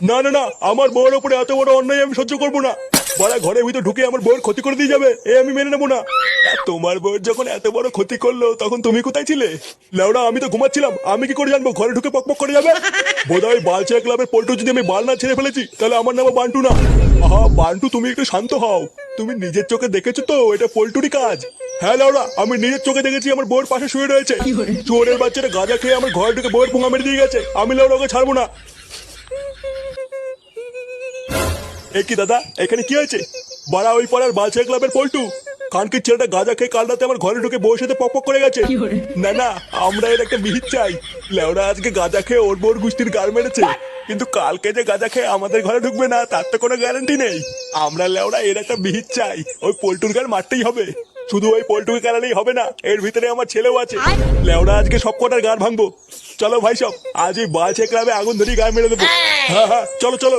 না না না, আমার বউয়ের উপরে এত বড় অন্যায় আমি সহ্য করবো না। বড়া ঘরের ভিতর ঢুকে আমার বউয়ের ক্ষতি করে দিয়ে যাবে, এ আমি মেনে নেবো না। আর তোমার বউয়ের যখন এত বড় ক্ষতি করলো তখন তুমি কোথায় ছিলে? লেওড়া আমি তো ঘুমাচ্ছিলাম, আমি কি করে জানবো ঘরে ঢুকে পকপক করে যাবে? বোধহয় বালচা ক্লাবের পল্টু যদি আমি বাল না ছেড়ে ফেলেছি তাহলে আমার নাম বান্টু না। আহা বান্টু, তুমি একটু শান্ত হও। তুমি নিজের চোখে দেখেছো তো এটা পল্টুরই কাজ? হ্যাঁ লেওড়া, আমি নিজের চোখে দেখেছি আমার বউয়ের পাশে শুয়ে রয়েছে। চোরের বাচ্চাটা গাঁজা খেয়ে আমার ঘরে ঢুকে বউয়ের পুঙ্গা মেরে দিয়ে গেছে, আমি লেওড়া ওকে ছাড়বো না। এ কি দাদা, এখানে কি হয়েছে? বাড়া ওই পাড়ার বালচা ক্লাবের পল্টু কানকির ছেলেটা গাঁজা খেয়ে কাল রাতে আমার ঘরে ঢুকে বউর সাথে পক পক করে গেছে। না না, আমরা এর একটা মিহিত চাই। লেওরা আজকে গাঁজা খেয়ে ওর বোর গুষ্টির গার মেরেছে, কিন্তু কালকে যে গাঁজা খেয়ে আমাদের ঘরে ঢুকবে না তার তো কোনো গ্যারান্টি নেই। আমরা লেওরা এর একটা মিহিত চাই, ওই পল্টুর গার মারতেই হবে। শুধু ওই পল্টুকে কেনালেই হবে না, এর ভিতরে আমার ছেলেও আছে। লেওরা আজকে সব কটার গার ভাঙবো। চলো ভাই সব, আজ এই বালচা ক্লাবে আগুন ধরিয়ে গার মেরে দেবো। হ্যাঁ হ্যাঁ, চলো চলো।